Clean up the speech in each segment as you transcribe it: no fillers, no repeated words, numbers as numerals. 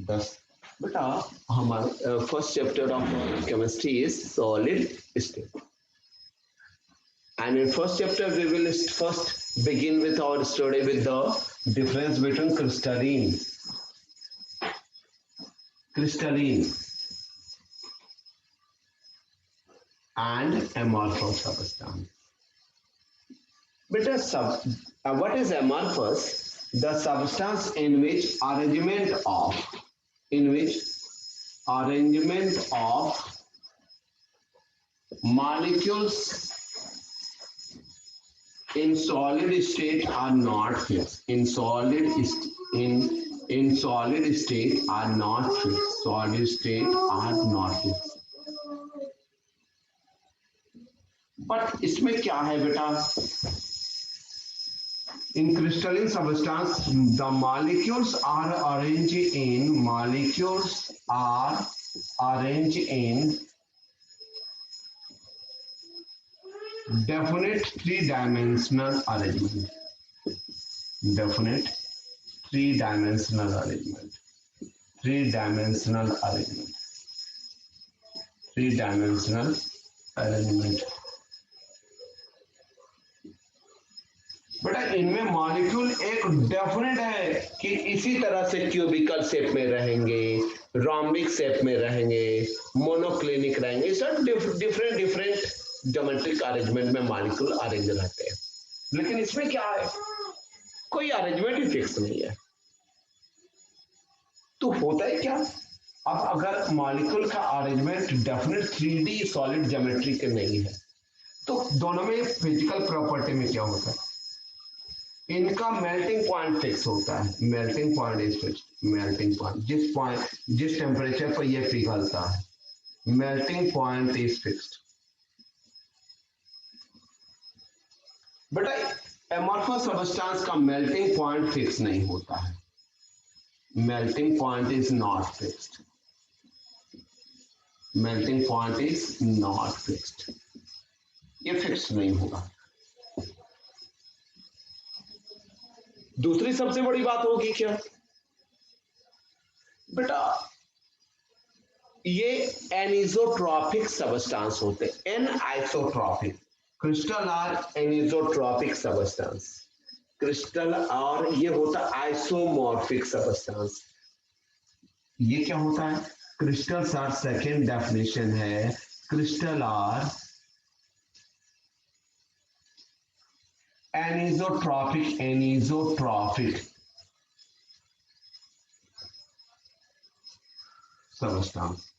10। बेटा हमारा first chapter of chemistry is solid state, and in first chapter we will first begin with our study with the difference between crystalline and amorphous substance. Beta what is amorphous? The substance in which arrangement of molecules in solid state are not fixed. In solid state are not fixed. Solid state are not fixed. But इसमें क्या है बेटा? In crystalline substance, the molecules are arranged in definite three-dimensional arrangement. Definite three-dimensional arrangement. Three-dimensional arrangement. Three-dimensional arrangement. बेटा इनमें molecule एक definite है कि इसी तरह से क्यूबिकल शेप में रहेंगे, रोम्बिक शेप में रहेंगे, मोनोक्लिनिक रहेंगे, सब डिफरेंट ज्योमेट्रिक अरेंजमेंट में मॉलिक्यूल अरेंज रहते हैं। लेकिन इसमें क्या है, कोई अरेंजमेंट ही फिक्स नहीं है। तो होता है क्या, अब अगर मॉलिक्यूल का arrangement definite 3D solid geometry के नहीं है तो दोनों में फिजिकल प्रॉपर्टी में क्या होता है, इनका मेल्टिंग पॉइंट फिक्स होता है। Melting point is fixed. Melting point जिस टेम्परेचर पर यह पिघलता है, मेल्टिंग पॉइंट इज फिक्स्ड। बेटा एमॉर्फस सब्सटेंस का मेल्टिंग पॉइंट फिक्स नहीं होता है। Melting point is not fixed. Melting point is not fixed, ये फिक्स नहीं होगा। दूसरी सबसे बड़ी बात होगी क्या बेटा, ये एनिसोट्रॉपिक सब्सटेंस होते हैं। Anisotropic, crystal are anisotropic substance, crystal और ये होता आइसोमॉर्फिक सब्सटेंस। ये क्या होता है, क्रिस्टल्स आर, सेकेंड डेफिनेशन है, crystal are anisotropic substance.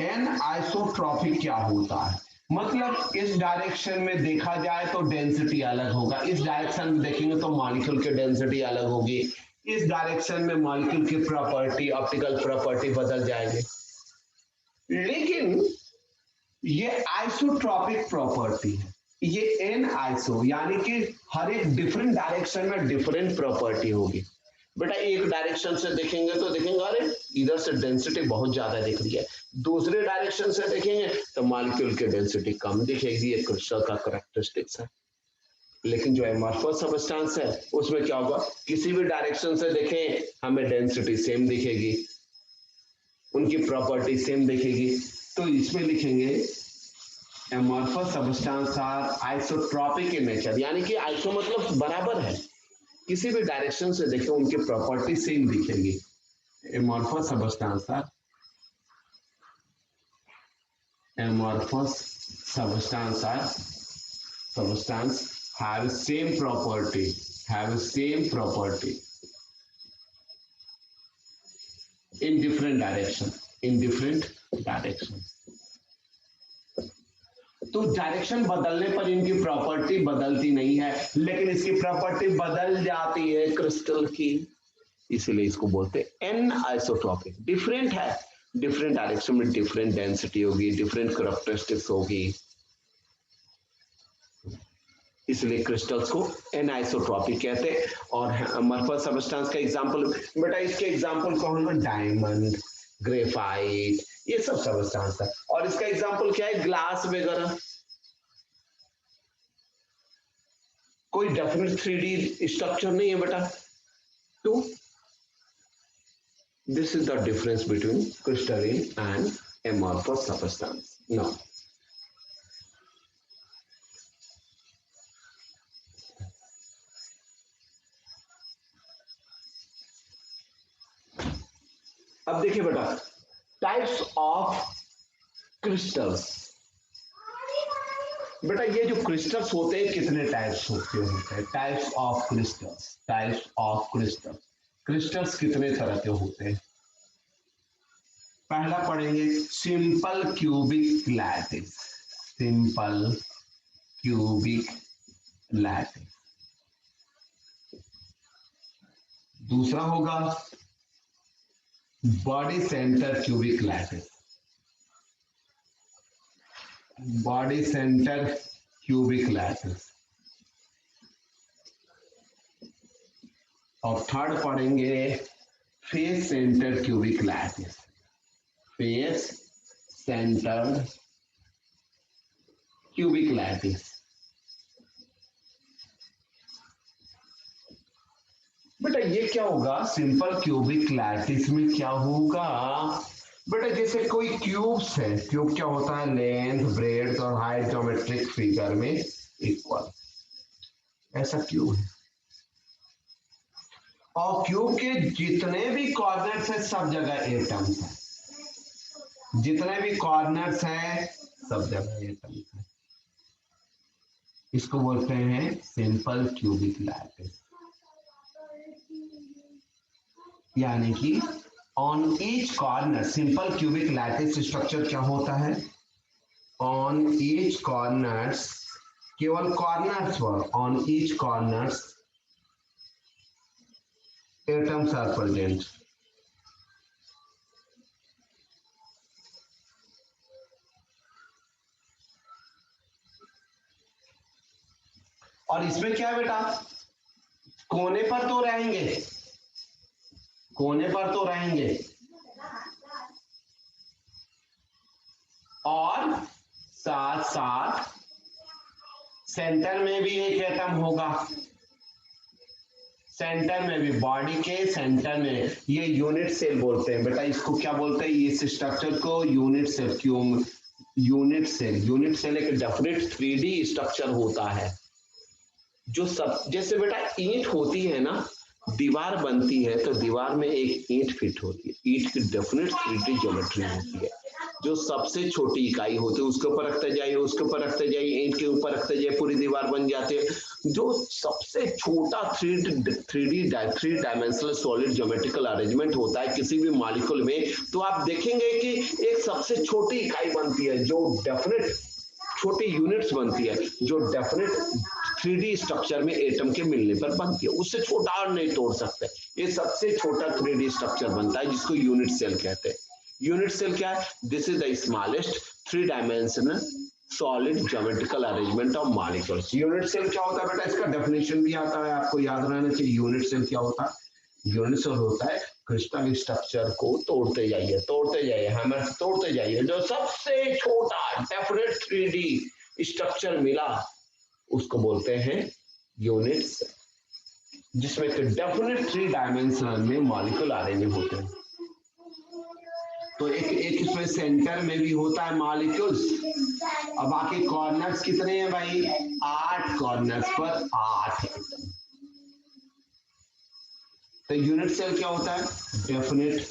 Anisotropic क्या होता है, मतलब इस डायरेक्शन में देखा जाए तो डेंसिटी अलग होगा, इस डायरेक्शन में देखेंगे तो मॉलिक्यूल की डेंसिटी अलग होगी, इस डायरेक्शन में मॉलिक्यूल की प्रॉपर्टी, ऑप्टिकल प्रॉपर्टी बदल जाएगी। लेकिन ये आइसोट्रॉपिक प्रॉपर्टी है, ये एन आइसो यानी कि हर एक डिफरेंट डायरेक्शन में डिफरेंट प्रॉपर्टी होगी। बेटा एक डायरेक्शन से देखेंगे तो देखेंगे अरे इधर से डेंसिटी बहुत ज्यादा दिख रही है, दूसरे डायरेक्शन से देखेंगे तो मॉलिक्यूल की डेंसिटी कम दिखेगी। ये क्रिस्टल का कैरेक्टरिस्टिक्स है। लेकिन जो एमॉर्फस सब्सटेंस है उसमें क्या होगा, किसी भी डायरेक्शन से देखें हमें डेंसिटी सेम दिखेगी, उनकी प्रॉपर्टी सेम दिखेगी। तो इसमें लिखेंगे amorphous substance are isotropic in nature, यानी कि आइसो मतलब बराबर है, किसी भी डायरेक्शन से देखें उनकी प्रॉपर्टी सेम दिखेगी। Amorphous substance are amorphous substance have same property in different direction तो डायरेक्शन बदलने पर इनकी प्रॉपर्टी बदलती नहीं है, लेकिन इसकी प्रॉपर्टी बदल जाती है क्रिस्टल की, इसलिए इसको बोलते हैं एन आइसोट्रॉपिक। डिफरेंट है, डिफरेंट डायरेक्शन में डिफरेंट डेंसिटी होगी, डिफरेंट कैरेक्टरिस्टिक्स होगी, इसलिए क्रिस्टल्स को एनाइसोट्रॉपिक कहते हैं। और एमॉर्फस सब्सटेंस का एग्जांपल बेटा, इसके एग्जांपल कौन है, डायमंड, ग्रेफाइट, ये सब सब्सटेंस है। और इसका एग्जांपल क्या है, ग्लास वगैरह। कोई डेफिनेट 3D स्ट्रक्चर नहीं है बेटा। तो This is the difference between crystalline and amorphous substance. Now, अब देखिए बेटा, टाइप्स ऑफ क्रिस्टल्स। बेटा ये जो क्रिस्टल्स होते हैं कितने टाइप्स होते हैं? Types of crystals, types of crystals. Crystals कितने तरह के होते हैं? पहला पढ़ेंगे simple cubic lattice, simple cubic lattice. दूसरा होगा body centre cubic lattice, body centre cubic lattice. और थर्ड पढ़ेंगे face centre cubic lattice, face centre cubic lattice. बेटा ये क्या होगा? सिंपल क्यूबिक लैटिस में क्या होगा बेटा? जैसे कोई क्यूब्स है, क्यूब क्या होता है? लेंथ, ब्रेड्थ और हाइट ज्योमेट्रिक फिगर में इक्वल, ऐसा क्यूब है। और क्यूब के जितने भी कॉर्नर्स है सब जगह एटम्स है, जितने भी कॉर्नर्स है सब जगह एटम्स है। इसको बोलते हैं सिंपल क्यूबिक लैटिस। यानी कि on each corner, simple cubic lattice structure क्या होता है? ऑन ईच कॉर्नर्स, केवल कॉर्नर्स पर, on each corners atoms are present. और इसमें क्या है बेटा? कोने पर तो रहेंगे, कोने पर तो रहेंगे, और साथ साथ सेंटर में भी एक एटम होगा, सेंटर में भी, बॉडी के सेंटर में। ये यूनिट सेल बोलते हैं बेटा, इसको क्या बोलते हैं? इस स्ट्रक्चर को यूनिट सेल। क्यों यूनिट सेल? यूनिट सेल एक डेफिनेट 3D स्ट्रक्चर होता है जो सब, जैसे बेटा ईंट होती है ना, दीवार बनती है तो दीवार में एक ईंट फिट होती है, ईंट की डेफिनेट 3D ज्योमेट्री होती है। जो सबसे छोटी इकाई होती है उसके ऊपर रखते जाइए, उसके ऊपर रखते जाइए, ईंट के ऊपर रखते जाइए, पूरी दीवार बन जाती है। जो सबसे छोटा three dimensional solid geometrical arrangement होता है किसी भी मॉलिक्यूल में, तो आप देखेंगे कि एक सबसे छोटी इकाई बनती है जो डेफिनेट छोटी यूनिट्स बनती है, जो डेफिनेट 3D स्ट्रक्चर में एटम के मिलने पर बनती है, उससे छोटा और नहीं तोड़ सकते। ये सबसे छोटा 3D स्ट्रक्चर बनता है जिसको यूनिट सेल कहते हैं। यूनिट सेल क्या है? This is the smallest 3 dimensional solid geometrical arrangement of molecules. Unit cell क्या होता है बेटा? इसका डेफिनेशन भी आता है, आपको याद रहना चाहिए। यूनिट सेल क्या होता है? यूनिट सेल होता है क्रिस्टल स्ट्रक्चर को तोड़ते जाइए, तोड़ते जाइए, हैमर से तोड़ते जाइए, जो सबसे छोटा डेफिनेट 3D स्ट्रक्चर मिला उसको बोलते हैं यूनिट सेल, जिसमें डेफिनेट 3 डायमेंशनल में मॉलिक्यूल अरेंज होते हैं। तो एक इसमें सेंटर में भी होता है मॉलिक्यूल्स। अब बाकी कॉर्नर्स कितने हैं भाई? 8 कॉर्नर्स पर 8 एटम। तो यूनिट सेल क्या होता है? Definite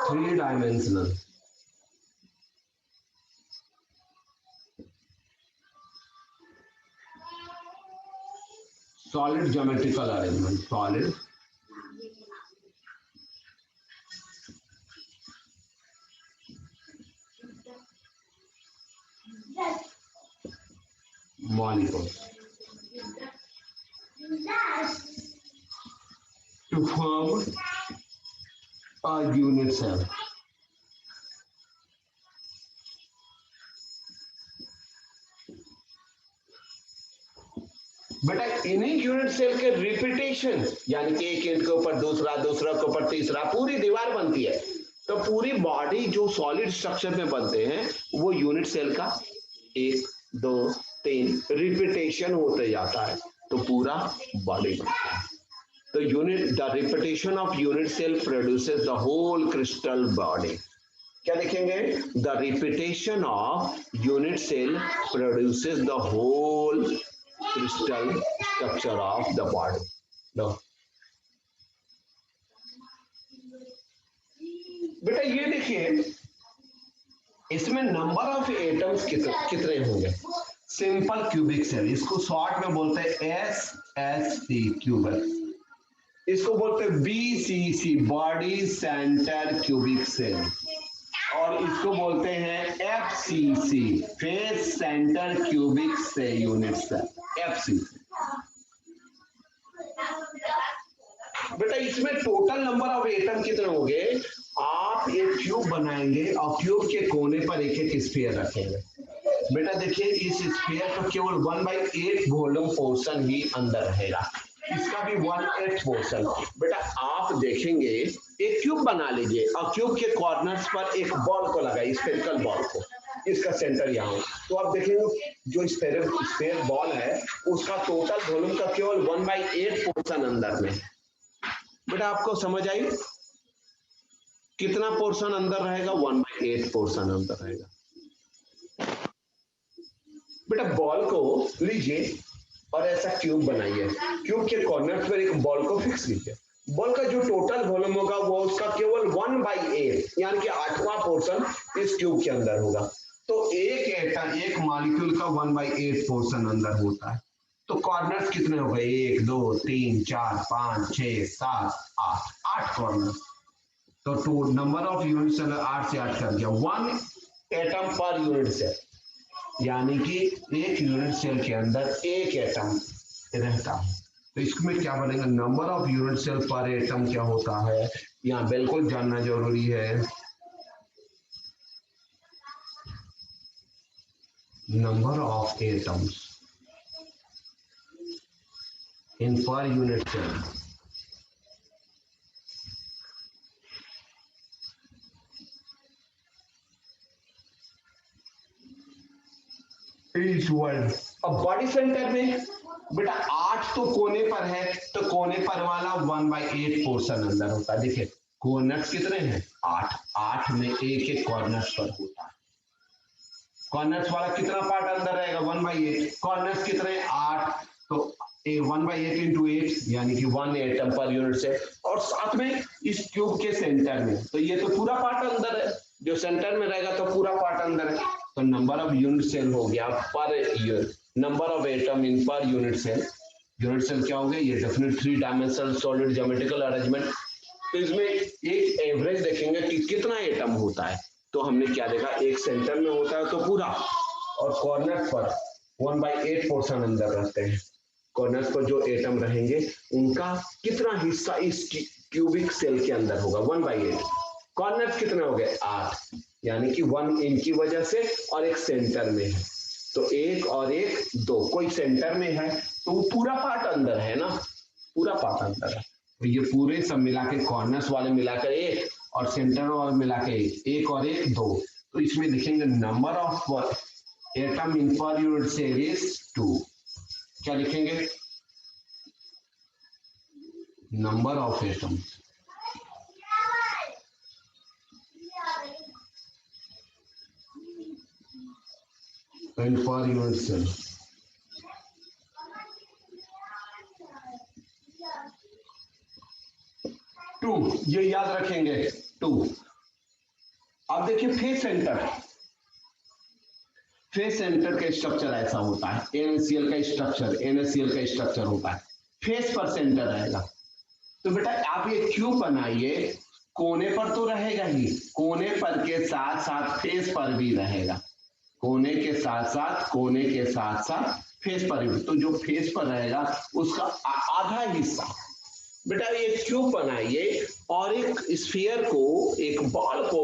3 dimensional solid geometrical arrangement, solid molecules to form a unit cell. बेटा इन्हीं यूनिट सेल के रिपीटेशन, यानी कि एक ईंट के ऊपर दूसरा, दूसरा के ऊपर तीसरा, पूरी दीवार बनती है। तो पूरी बॉडी जो सॉलिड स्ट्रक्चर में बनते हैं वो यूनिट सेल का 1 2 3 रिपीटेशन होते जाता है, तो पूरा बॉडी बनता है। तो तो unit the repetition of unit cell produces the whole crystal body. क्या लिखेंगे? The repetition of unit cell produces the whole crystal structure of the body. लो बेटा ये देखिए, इसमें नंबर ऑफ एटम्स कितने होंगे? सिंपल क्यूबिक सेल, इसको शॉर्ट में बोलते हैं SSC क्यूबिक, इसको बोलते हैं BCC body centre cubic cell, और इसको बोलते हैं FCC फेस सेंटर क्यूबिक से यूनिट सेल, FCC। बेटा इसमें टोटल नंबर ऑफ एटम कितने होंगे? आप एक क्यूब बनाएंगे और क्यूब के कोने पर एक एक स्फीयर रखेंगे। बेटा देखिए, इस स्फीयर का केवल 1/8 वॉल्यूम पोर्शन ही अंदर रहेगा, इसका भी 1/8 पोर्शन। बेटा आप देखेंगे, एक क्यूब बना लीजिए और क्यूब के कॉर्नर्स पर एक बॉल को लगाइए, स्फेरिकल बॉल को, इसका सेंटर यहाँ, तो आप देखेंगे जो स्फेयर बॉल है उसका टोटल वॉल्यूम का केवल 1/8 पोर्शन अंदर में। बेटा आपको समझ आई? कितना पोर्शन अंदर रहेगा? 1/8 पोर्शन अंदर रहेगा। बेटा बॉल को लीजिए और ऐसा क्यूब बनाइए, क्यूब के कॉर्नर पर एक बॉल को फिक्स कीजिए। बॉल का जो टोटल वॉल्यूम होगा वो उसका केवल 1/8 यानी कि 8वां पोर्शन इस क्यूब के अंदर होगा। तो एक एटम, एक मॉलिक्यूल का 1/8 पोर्शन अंदर होता है। तो कॉर्नर्स कितने हो गए? 1 2 3 4 5 6 7 8, 8 कॉर्नर। तो नंबर ऑफ यूनिट सेल 8 से 8 कर दिया, 1 एटम पर यूनिट सेल, यानी कि एक यूनिट सेल के अंदर एक एटम रहता है। तो इसमें क्या बनेगा? नंबर ऑफ यूनिट सेल पर एटम क्या होता है, यहाँ बिल्कुल जानना जरूरी है। Number of atoms in per unit cell is 1। अब बॉडी सेंटर में बेटा 8 तो कोने पर है, तो कोने पर वाला 1/8 पोर्शन अंदर होता है। देखिए कॉर्नर्स कितने हैं? 8, 8 में एक एक कॉर्नर्स पर होता है। कॉर्नर्स वाला कितना पार्ट अंदर रहेगा? 1/8। कॉर्नर्स कितने? 8, तो 1/8 इंटू 8 यानी कि 1 एटम पर यूनिट से, और साथ में इस क्यूब के सेंटर में, तो ये तो पूरा पार्ट अंदर है, जो सेंटर में रहेगा तो पूरा पार्ट अंदर है। तो नंबर ऑफ यूनिट सेल हो गया per unit, number of atom in per unit cell. Unit cell क्या हो गया? ये definite 3 dimensional solid geometrical arrangement. तो इसमें एक एवरेज देखेंगे कि कितना एटम होता है। तो हमने क्या देखा? एक सेंटर में होता है तो पूरा, और कॉर्नर पर 1/8 पोर्शन अंदर रहते हैं। कॉर्नर्स पर जो एटम रहेंगे उनका कितना हिस्सा इस क्यूबिक सेल के अंदर होगा? 1/8। कॉर्नर्स कितने हो गए? 8, यानी कि 1 इनकी वजह से और एक सेंटर में है, तो 1 और 1 2, कोई सेंटर में है तो वो पूरा पार्ट अंदर है ना, पूरा पार्ट अंदर है। तो ये पूरे सब मिला के, कॉर्नर्स वाले मिलाकर 1 और सेंटर वाले मिला के 1 और 1 2। तो इसमें लिखेंगे number of atom in per unit cell is 2। क्या लिखेंगे? Number of atom in per unit cell 2, ये याद रखेंगे 2। अब देखिए फेस सेंटर, फेस सेंटर का स्ट्रक्चर ऐसा होता है, NaCl का स्ट्रक्चर, NaCl का स्ट्रक्चर होता है, फेस पर सेंटर रहेगा। तो बेटा आप ये क्यूब बनाइए, कोने पर तो रहेगा ही, कोने पर के साथ साथ फेस पर भी रहेगा, कोने के साथ साथ, कोने के साथ साथ फेस पर भी। तो जो फेस पर रहेगा उसका आधा हिस्सा, बेटा ये क्यूब बनाइए और एक स्फीयर को, एक बॉल को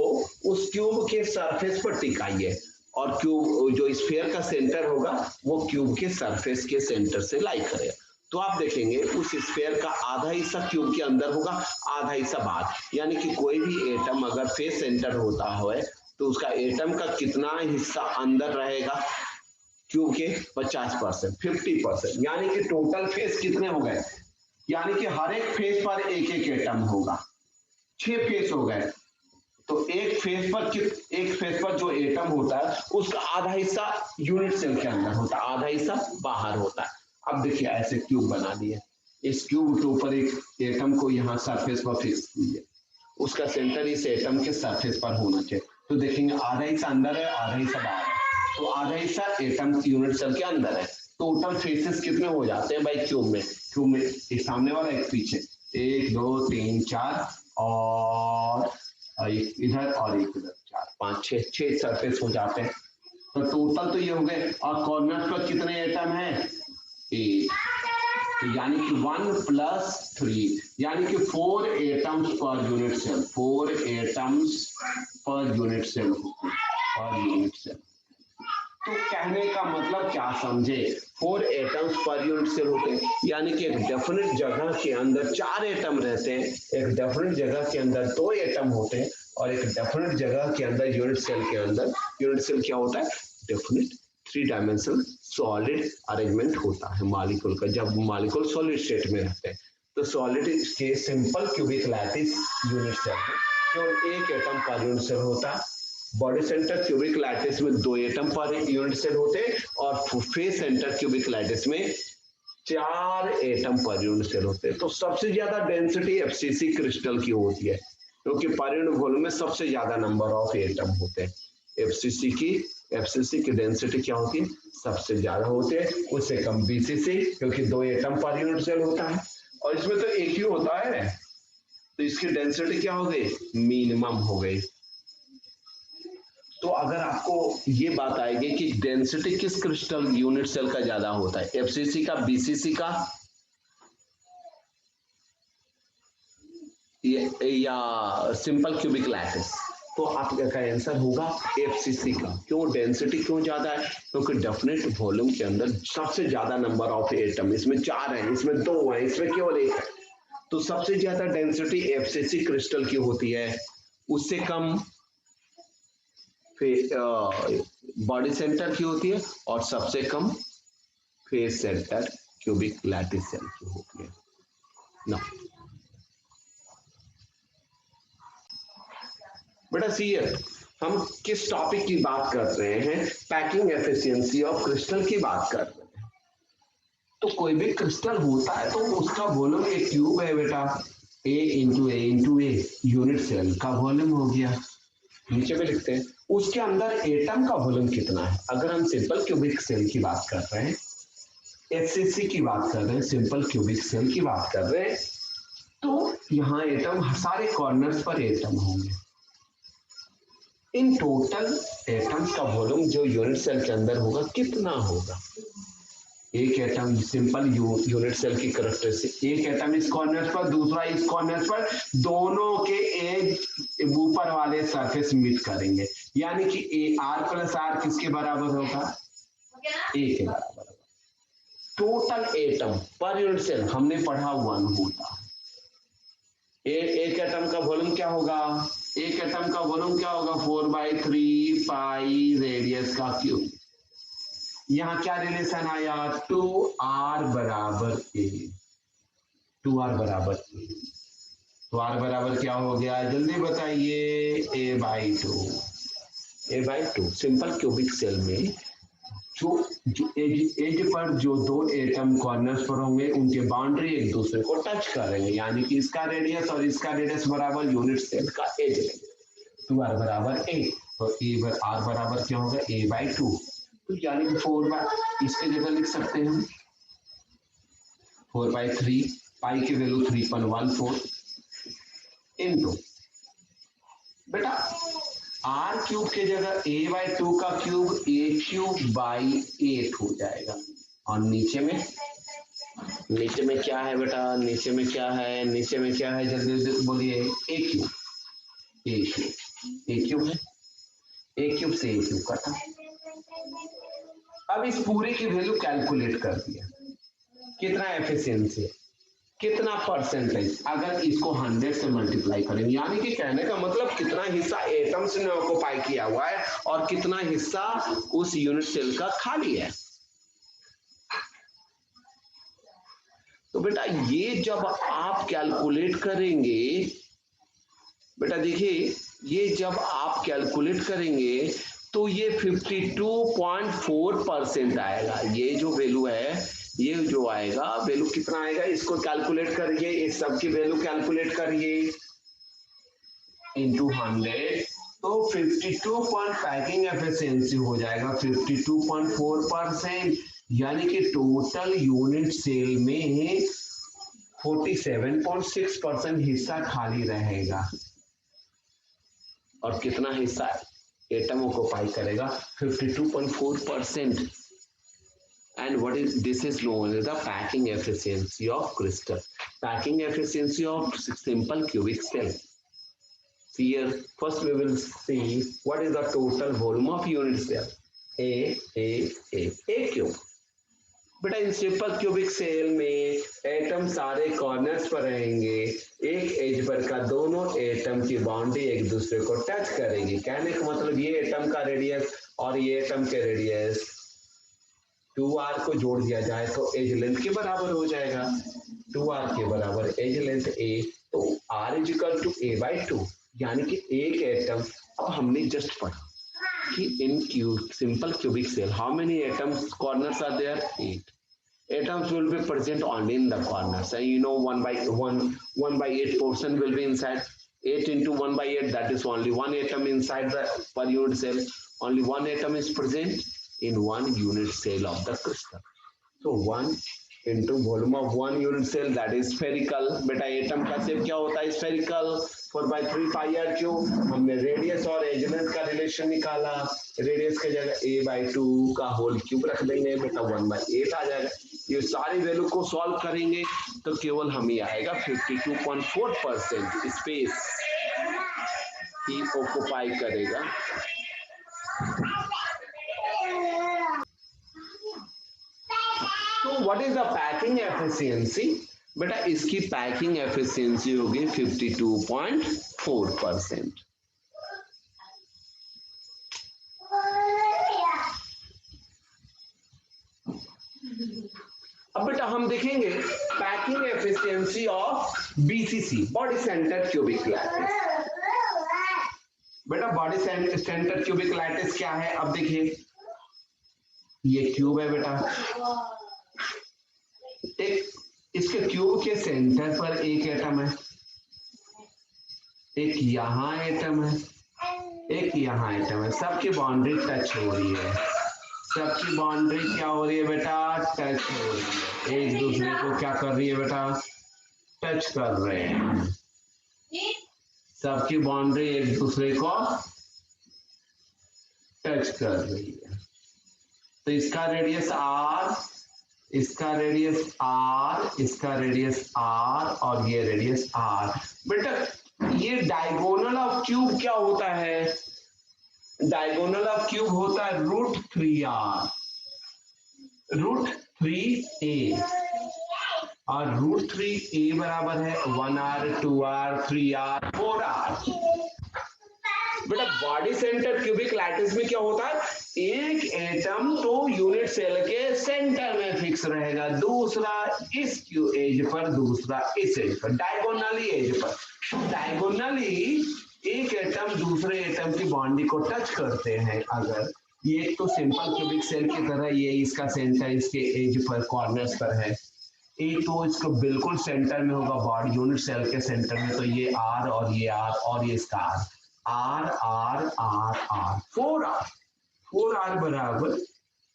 उस क्यूब के सरफेस पर टिकाइए, और क्यूब जो स्फीयर का सेंटर होगा वो क्यूब के सरफेस के सेंटर से लाई करेगा। तो आप देखेंगे उस स्फीयर का आधा हिस्सा क्यूब के अंदर होगा, आधा हिस्सा बाहर। यानी कि कोई भी एटम अगर फेस सेंटर होता है तो उसका एटम का कितना हिस्सा अंदर रहेगा? क्यूब के 50%, 50%, यानी कि टोटल फेस कितने हो गए? यानी कि हर एक फेस पर एक एक एटम होगा। 6 फेस हो गए, तो एक फेस पर जो एटम होता है उसका आधा हिस्सा यूनिट सेल के अंदर होता है, आधा हिस्सा बाहर होता है। अब देखिए ऐसे क्यूब बना दिए, इस क्यूब के ऊपर एक एटम को यहाँ सरफेस पर फिक्स कीजिए, उसका सेंटर इस एटम के सरफेस पर होना चाहिए। तो देखेंगे आधा हिस्सा अंदर है, आधा हिस्सा बाहर है, तो आधा हिस्सा एटम यूनिट सेल के अंदर है। टोटल फेसेस कितने हो जाते हैं भाई क्यूब में? क्यूब में एक सामने वाला एक पीछे, 1 2 3 4 और एक इधर और एक इधर, 4 5 6 सरफेस हो जाते हैं। तो टोटल तो ये हो गए, और कॉर्नर पर कितने एटम है? 8। तो यानी कि 1 + 3 यानी कि 4 atoms per unit cell, 4 atoms per unit cell per unit cell. तो कहने का मतलब क्या समझे, 4 एटम्स पर यूनिट सेल होते हैं, यानी कि एक डेफिनेट जगह के अंदर 4 एटम रहते हैं, एक डेफिनेट जगह के अंदर 2 एटम होते हैं, और एक डेफिनेट जगह के अंदर यूनिट सेल के अंदर, यूनिट सेल क्या होता है? डेफिनेट 3 डायमेंशनल सॉलिड अरेंजमेंट होता है मॉलिक्यूल का, जब मॉलिक्यूल सॉलिड स्टेट में रहते हैं। तो सॉलिड के simple cubic lattice unit cell में केवल एक एटम पर यूनिट सेल होता है। बॉडी सेंटर क्यूबिक लैटिस में 2 एटम पर यूनिट सेल होते हैं, और फेस सेंटर क्यूबिक लैटिस में 4 एटम पर यूनिट सेल होते हैं। तो सबसे ज्यादा डेंसिटी एफसीसी क्रिस्टल की होती है, क्योंकि पर यूनिट वॉल्यूम में सबसे ज्यादा नंबर ऑफ एटम होते हैं। एफसीसी की डेंसिटी क्या होती है? सबसे ज्यादा होते हैं, उससे कम बीसीसी, क्योंकि 2 एटम पर यूनिट सेल होता है, और इसमें तो एक ही होता है, तो इसकी डेंसिटी क्या हो गई? मिनिमम हो गई। तो अगर आपको ये बात आएगी कि डेंसिटी किस क्रिस्टल यूनिट सेल का ज्यादा होता है, एफसीसी का, बीसीसी का, या सिंपल क्यूबिक लैटिस, तो आपका आंसर होगा एफसीसी का। क्यों? डेंसिटी क्यों ज्यादा है? क्योंकि डेफिनेट वॉल्यूम के अंदर सबसे ज्यादा नंबर ऑफ एटम, इसमें 4 है, इसमें 2 है, इसमें केवल 1 है, तो सबसे ज्यादा डेंसिटी एफसीसी क्रिस्टल की होती है, उससे कम बॉडी सेंटर की होती है, और सबसे कम face centre cubic lattice cell की होती है ना। बेटा सी हम किस टॉपिक की बात कर रहे हैं? पैकिंग एफिशिएंसी ऑफ क्रिस्टल की बात कर रहे हैं। तो कोई भी क्रिस्टल होता है तो उसका वॉल्यूम एक क्यूब है बेटा, A यूनिट सेल का वॉल्यूम हो गया, नीचे में लिखते हैं। उसके अंदर एटम का वॉल्यूम कितना है? अगर हम सिंपल क्यूबिक सेल की बात कर रहे हैं, एफसीसी की बात कर रहे हैं, सिंपल क्यूबिक सेल की बात कर रहे हैं, तो यहाँ एटम सारे कॉर्नर्स पर एटम होंगे। इन टोटल एटम्स का वॉल्यूम जो यूनिट सेल के अंदर होगा कितना होगा? एक एटम सिंपल यूनिट सेल की कैरेक्टरिस्टिक, एक एटम इस कॉर्नर पर, दूसरा इस कॉर्नर पर, दोनों के एज ऊपर वाले सरफेस मीट करेंगे, यानी कि R+R किसके बराबर होगा? A के बराबर होगा। Total atom per unit cell हमने पढ़ा 1 होता। एक एटम का वॉल्यूम क्या होगा? एक एटम का वॉल्यूम क्या होगा? 4/3 पाई रेडियस का क्यूब। यहाँ क्या रिलेशन आया? 2R बराबर A, 2R बराबर A, तो R बराबर क्या हो गया? जल्दी बताइए। A/2 सिंपल क्यूबिक सेल में जो एज पर जो 2 एटम कॉर्नर्स पर होंगे उनके बाउंड्री एक दूसरे को टच करेंगे, यानी कि इसका रेडियस और इसका रेडियस बराबर यूनिट सेल का एज लेंगे, 2R बराबर A, तो R बराबर क्या होगा? A/2, तो यानी कि 4 इसके जगह लिख सकते हैं हम 4/3, पाई की वैल्यू 3.14 इनटू, बेटा R क्यूब के जगह A/2 का क्यूब A³/8 हो जाएगा, और नीचे में क्या है बेटा? नीचे में क्या है? नीचे में क्या है? जल्दी बोलिए। A³ है, A³ से A³ कटा। अब इस पूरे की वैल्यू कैलकुलेट कर दिया, कितना एफिशिएंसी है, कितना परसेंटेज, अगर इसको 100 से मल्टीप्लाई करेंगे, यानी कि कहने का मतलब कितना हिस्सा एटम्स ने ऑक्युपाई किया हुआ है और कितना हिस्सा उस यूनिट सेल का खाली है। तो बेटा ये जब आप कैलकुलेट करेंगे, बेटा देखिए ये जब आप कैलकुलेट करेंगे तो ये 52.4% आएगा। ये जो वैल्यू है, ये जो आएगा वैल्यू कितना आएगा, इसको कैलकुलेट करिए, इस सब की वैल्यू कैलकुलेट करिए इनटू 100, तो 52 पैकिंग एफिशिएंसी हो जाएगा 52.4%, यानी कि टोटल यूनिट सेल में 47.6% हिस्सा खाली रहेगा। और कितना हिस्सा एटम ऑक्युपाई करेगा, 52.4%। and what is this is known as the packing efficiency of crystal, packing efficiency of simple cubic cell. See here, first we will see what is the total volume of unit cell, a cube। बेटा इन simple cubic cell में atom सारे corners पर रहेंगे, एक as per का दोनों atom की boundary एक दूसरे को टच करेगी। कहने का मतलब ये एटम का रेडियस और ये एटम के रेडियस 2r को जोड़ दिया जाए तो एज लेंथ के बराबर हो जाएगा, 2r के बराबर एज लेंथ a, तो r is equal to a/2, यानी कि एक एटम। अब हमने जस्ट पढ़ा कि in simple cubic cell how many atoms corners are there, 8 atoms will be present only in the corners, and you know 1/8 portion will be inside, 8 into 1/8, that is only one atom inside the per unit cell, only one atom is present in one unit cell of the crystal। So 1 into volume of one unit cell, that is spherical। बेटा atom का shape क्या होता है, spherical, 4/3πr3। हमने radius और as length का relation निकाला, radius की जगह a/2 का होल क्यूब रख देंगे, बेटा 1/8 आ जाएगा। ये सारी वैल्यू को सॉल्व करेंगे तो केवल हमें आएगा 52.4% स्पेस ही ऑक्युपाई करेगा। तो what is the packing efficiency, बेटा इसकी पैकिंग एफिशिएंसी होगी 52.4%। अब बेटा हम देखेंगे packing efficiency of BCC, body centre cubic lattice. बेटा बॉडी सेंटर क्यूबिक लैटिस क्या है, अब देखिए ये क्यूब है बेटा, एक इसके क्यूब के सेंटर पर एक एटम है, एक यहां एटम है, एक यहां एटम है, सबकी बाउंड्री टच हो रही है, सबकी बाउंड्री क्या हो रही है बेटा, टच हो रही है, एक दूसरे को क्या कर रही है बेटा, टच कर रहे हैं, सबकी बाउंड्री एक दूसरे को टच कर रही है। तो इसका रेडियस r, इसका रेडियस r, इसका रेडियस r और ये रेडियस r। बेटा ये डायगोनल ऑफ क्यूब क्या होता है, डायगोनल ऑफ क्यूब होता है √3r, √3a, और √3a बराबर है 1r, 2r, 3r, 4r। बेटा बॉडी सेंटर क्यूबिक लैटिस में क्या होता है, एक एटम तो यूनिट सेल के सेंटर में फिक्स रहेगा, दूसरा इस एज पर, दूसरा इस एज पर, डायगोनली एज पर। डायगोनली एक एटम दूसरे एटम की बाउंड्री को टच करते हैं अगर, ये तो सिंपल क्यूबिक सेल की तरह ये इसका सेंटर इसके एज पर कॉर्नर्स पर है, एक तो इसको बिल्कुल सेंटर में होगा बॉडी यूनिट सेल के सेंटर में, तो ये r और ये r और ये इसका r, r, r, r, 4r बराबर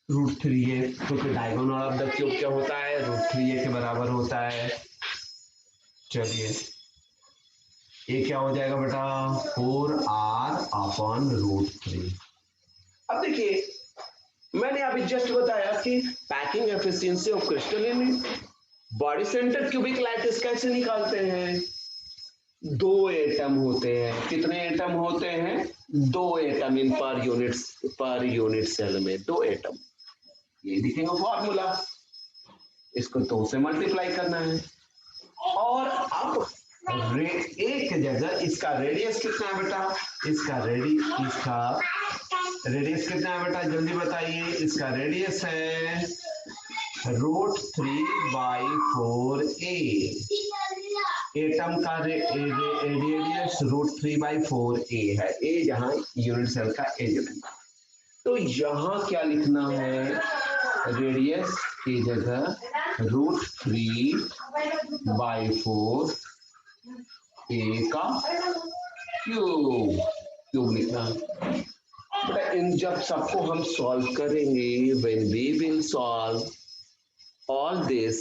√3a, क्योंकि डायगोनल ऑफ द क्यूब क्या होता है, √3a के बराबर होता है। चलिए ये क्या हो जाएगा बेटा, 4r/√3। अब देखिए मैंने अभी जस्ट बताया कि packing efficiency of crystalline body centre cubic lattice कैसे निकालते हैं, 2 एटम होते हैं, कितने एटम होते हैं, 2 atom in per unit cell में 2 एटम। ये दिखेगा फॉर्मूला, इसको 2 से मल्टीप्लाई करना है, और अब एक जगह इसका रेडियस कितना है बेटा, इसका रेडियस कितना है बेटा, जल्दी बताइए, इसका रेडियस है √3/4a। एटम का रेडियस √3/4a है। ए जहां यूनिट सेल का एज। तो यहां क्या लिखना है, रेडियस की जगह √3/4 ए का क्यूब लिखना है। इन जब सबको हम सॉल्व करेंगे, when we will solve all this,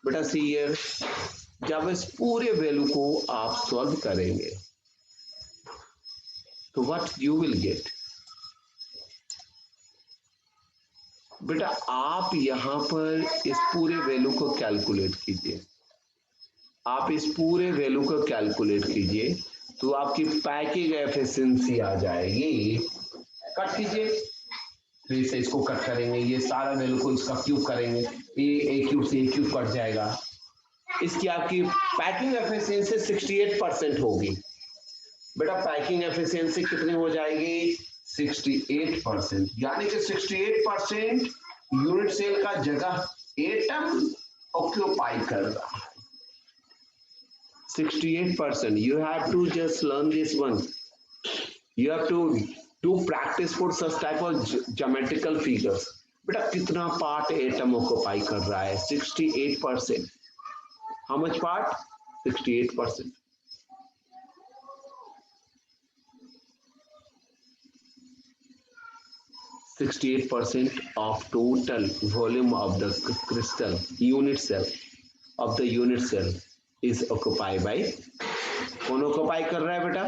बेटा सी हियर, जब इस पूरे वैल्यू को आप सॉल्व करेंगे तो व्हाट यू विल गेट। बेटा आप यहां पर इस पूरे वैल्यू को कैलकुलेट कीजिए, आप इस पूरे वैल्यू को कैलकुलेट कीजिए तो आपकी पैकिंग एफिशिएंसी आ जाएगी। कट कीजिए, फिर से इसको कट करेंगे, ये सारा वैल्यू को इसका क्यूब करेंगे, ए क्यूब से ए क्यूब कट जाएगा। इसकी आपकी पैकिंग एफिशिएंसी 68% होगी। बेटा पैकिंग एफिशिएंसी कितनी हो जाएगी, 68%। यानी कि 68% यूनिट सेल का जगह एटम ऑक्यूपाई कर रहा है। 68%. You have to just learn this one. You have to do practice for such type of geometrical figures. बेटा कितना पार्ट एटम ऑक्यूपाई कर रहा है, 68%. How much part? 68%. of total volume of the crystal unit cell of the unit cell is occupied by, कौन occupy कर रहा है बेटा,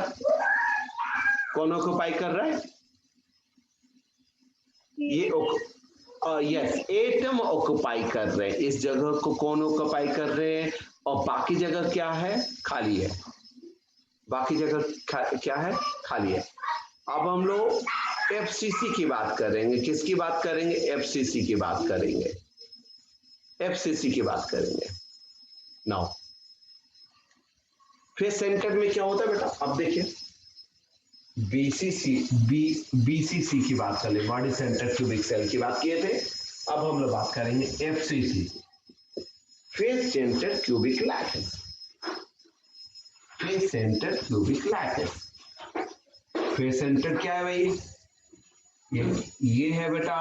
कौन ऑक्यूपाई कर रहा है, ये यस एटम ऑक्यूपाई कर रहे हैं। इस जगह को कौन ऑक्यूपाई कर रहे हैं, और बाकी जगह क्या है, खाली है। बाकी जगह क्या है, खाली है। अब हम लोग एफसीसी की बात करेंगे। किसकी बात करेंगे, एफसीसी की बात करेंगे, एफसीसी की बात करेंगे। नाउ फिर सेंटर में क्या होता है बेटा, अब देखिए बीसीसी की बात कर ले, बॉडी सेंटर क्यूबिक सेल की बात किए थे। अब हम लोग बात करेंगे FCC, face centre cubic lattice. Face centre cubic lattice, face centre क्या है भाई, ये है बेटा।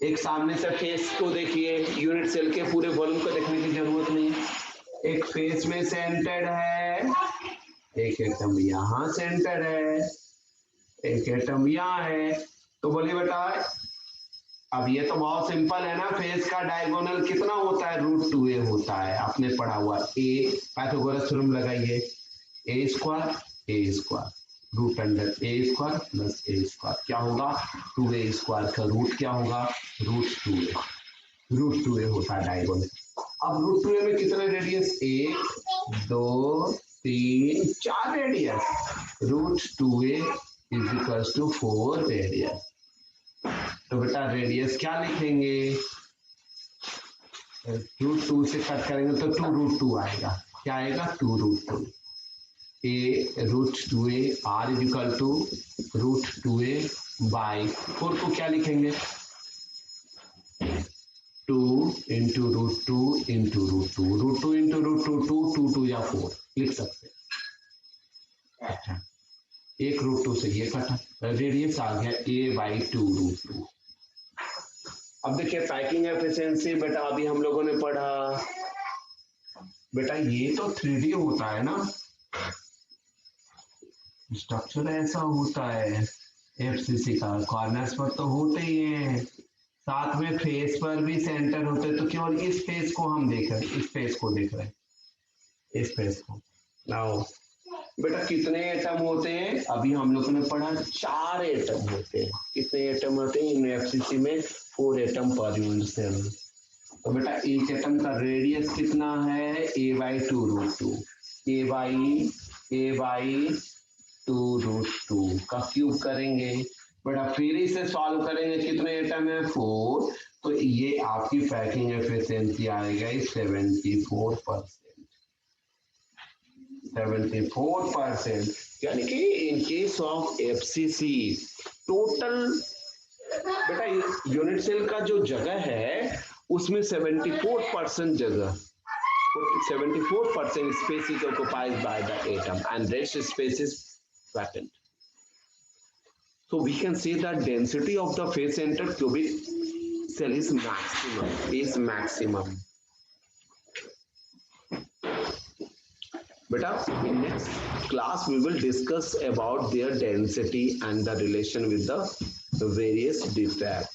एक सामने से फेस को देखिए, यूनिट सेल के पूरे वॉल्यूम को देखने की जरूरत नहीं है। एक फेस में सेंटर्ड है, एक एटम यहां सेंटर है, एक एटम यहां है। तो बोलिए बेटा, अब ये तो बहुत सिंपल है ना, फेस का डायगोनल कितना होता है, √2a होता है, आपने पढ़ा हुआ। ए पाइथागोरस थ्योरम लगाइए, a square √a² plus a² क्या होगा, 2a² का रूट क्या होगा, √2a होता है डायगोनल। अब √2a में कितने रेडियस, 1 2 3 4 रेडियस, √2a = 4 रेडियस। तो बेटा रेडियस क्या लिखेंगे, √2 से कट करेंगे तो 2√2 आएगा। क्या आएगा, 2√2। √2a r = √2a/4 को क्या लिखेंगे, 2 × √2 × √2, √2 × √2 2 2 या 4 लिख सकते हैं। अच्छा, एक √2 से ये कटा, रेडियस आ गया a/2√2। अब देखिए पैकिंग एफिशिएंसी, बेटा अभी हम लोगों ने पढ़ा, बेटा ये तो 3D होता है ना, स्ट्रक्चर ऐसा होता है एफसीसी का, कॉर्नर्स पर तो होते ही हैं, साथ में फेस पर भी सेंटर होते हैं। तो केवल इस फेस को हम देख रहे हैं, इस फेस को देख रहे हैं, इस फेस को। नाउ बेटा कितने एटम होते हैं, अभी हम लोगों ने पढ़ा 4 एटम होते हैं। कितने एटम होते हैं इन एफसीसी में, 4 एटम पर यूनिट सेल। तो बेटा एक एटम का रेडियस कितना है, a/2√2, a/2√2 का क्यूब करेंगे। बेटा फिर इसे सॉल्व करेंगे, कितने एटम है, 4। तो ये आपकी पैकिंग एफिशिएंसी आएगा 74%। 74%, यानी कि in case of FCC total बेटा यूनिट सेल का जो जगह है उसमें 74% जगह 74% space is occupied by the atom and rest space is vacant. So we can say that density of the face center cubic cell is maximum. Beta, in next class we will discuss about their density and the relation with the various defects.